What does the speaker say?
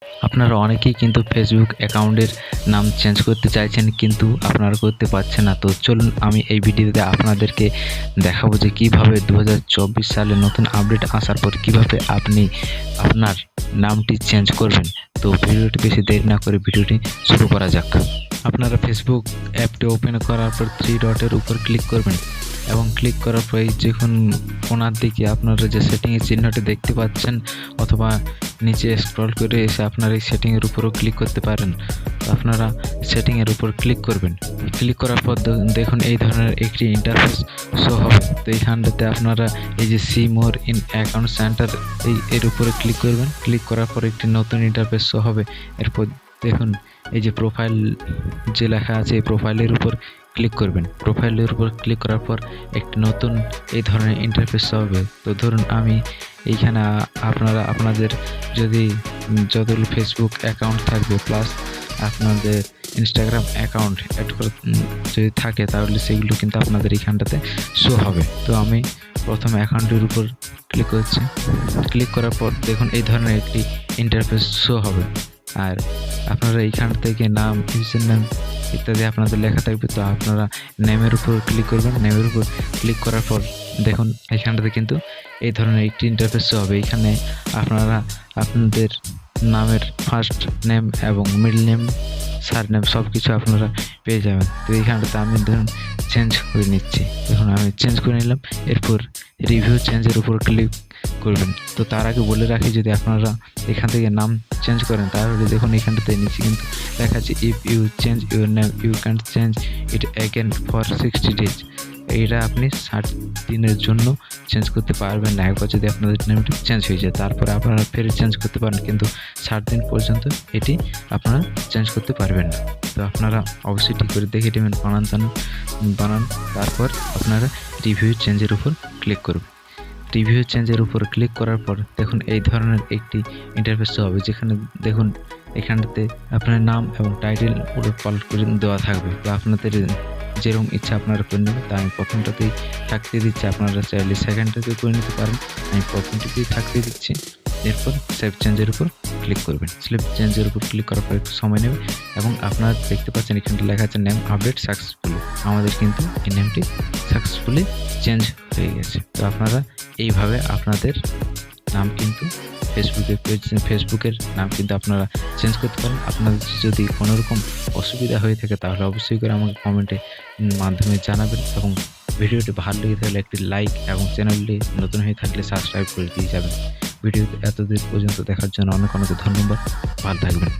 আপনারা অনেকেই কিন্তু ফেসবুক অ্যাকাউন্টের নাম চেঞ্জ করতে চাইছেন, কিন্তু আপনারা করতে পারছেন না। তো চলুন আমি এই ভিডিওতে আপনাদেরকে দেখাবো যে কীভাবে 2024 সালে নতুন আপডেট আসার পর কীভাবে আপনি আপনার নামটি চেঞ্জ করবেন। তো ভিডিওটি বেশি দেরি না করে ভিডিওটি শুরু করা যাক। আপনারা ফেসবুক অ্যাপটি ওপেন করার পর 3 ডটের উপর ক্লিক করবেন এবং ক্লিক করার পর যখন কোণার দিকে আপনারা যে সেটিংয়ের চিহ্নটি দেখতে পাচ্ছেন, অথবা নিচে স্ক্রল করে এসে আপনারা এই সেটিংয়ের উপরও ক্লিক করতে পারেন। তো আপনারা সেটিংয়ের উপর ক্লিক করবেন। ক্লিক করার পর দেখুন এই ধরনের একটি ইন্টারফেস শো হবে। তো এইখানটাতে আপনারা এই যে see more in account centre এর উপরে ক্লিক করবেন। ক্লিক করার পর একটি নতুন ইন্টারফেস শো হবে। এরপর দেখুন এই যে প্রোফাইল যে লেখা আছে, এই প্রোফাইলের উপর ক্লিক করবেন। প্রোফাইলের উপর ক্লিক করার পর একটি নতুন এই ধরনের ইন্টারফেস হবে। তো ধরুন আমি এইখানে আপনারা আপনাদের যদি যতগুলো ফেসবুক অ্যাকাউন্ট থাকবে প্লাস আপনাদের ইনস্টাগ্রাম অ্যাকাউন্ট অ্যাড করে যদি থাকে, তাহলে সেগুলো কিন্তু আপনাদের এইখানটাতে শো হবে। তো আমি প্রথমে অ্যাকাউন্টের উপর ক্লিক করছি। ক্লিক করার পর দেখুন এই ধরনের একটি ইন্টারফেস শো হবে। আর আপনারা এইখান থেকে নাম, ইউজার নেম ইত্যাদি আপনাদের লেখা থাকবে। তো আপনারা নেমের উপর ক্লিক করবেন। নেমের উপর ক্লিক করার পর দেখুন এইখানটাতে কিন্তু এই ধরনের একটি ইন্টারফেস শো হবে। এখানে আপনারা আপনাদের নামের ফার্স্ট নেম এবং মিডল নেম, সারনেম সব কিছু আপনারা পেয়ে যাবেন। তো এইখানটাতে আমি ধরুন চেঞ্জ করে নিচ্ছি। দেখুন আমি চেঞ্জ করে নিলাম। এরপর রিভিউ চেঞ্জের উপর ক্লিক করবেন। তো তার আগে বলে রাখি, যদি আপনারা এখান থেকে নাম চেঞ্জ করেন তাহলে দেখুন এখানটাতে নিচে কিন্তু লেখা আছে if you change your name you can change it again for 60 days। এইটা আপনি 60 দিনের জন্য চেঞ্জ করতে পারবেন না। একবার যদি আপনাদের নেমটি চেঞ্জ হয়ে যায় তারপরে আপনারা ফের চেঞ্জ করতে পারেন, কিন্তু 60 দিন পর্যন্ত এটি আপনারা চেঞ্জ করতে পারবেন না। তো আপনারা অবশ্যই ঠিক করে দেখে নেবেন, বানান। তারপর আপনারা রিভিউ চেঞ্জের উপর ক্লিক করবেন। রিভিউ চেঞ্জের উপর ক্লিক করার পর দেখুন এই ধরনের একটি ইন্টারফেস হবে, যেখানে দেখুন এখানটাতে আপনার নাম এবং টাইটেল উলটপালট করে দেওয়া থাকবে। তো আপনাদের যেরকম ইচ্ছা আপনারা করে নেবেন। তা আমি প্রথমটাতেই থাকতে দিচ্ছি, আপনারা চাইলে সেকেন্ডটাতে করে নিতে পারেন। আমি প্রথমটাতেই থাকতে দিচ্ছি। এরপর সেভ চেঞ্জের উপর ক্লিক করবেন। সেভ চেঞ্জের উপর ক্লিক করার পর একটু সময় নেবে এবং আপনারা দেখতে পাচ্ছেন এখানটা লেখা আছে নেম আপডেট সাকসেসফুলি। আমাদের কিন্তু এই নেমটি সাকসেসফুলি চেঞ্জ হয়ে গেছে। তো আপনারা এইভাবে আপনাদের নাম কিন্তু ফেসবুকের নাম কিন্তু আপনারা চেঞ্জ করতে পারেন। আপনাদের যদি কোনো রকম অসুবিধা হয়ে থাকে তাহলে অবশ্যই করে আমাকে কমেন্টের মাধ্যমে জানাবেন, এবং ভিডিওটি ভালো লেগে থাকলে একটি লাইক এবং চ্যানেলটি নতুন হয়ে থাকলে সাবস্ক্রাইব করে দিয়ে যাবেন। ভিডিওতে এতদূর পর্যন্ত দেখার জন্য অনেক অনেক ধন্যবাদ। ভালো থাকবেন।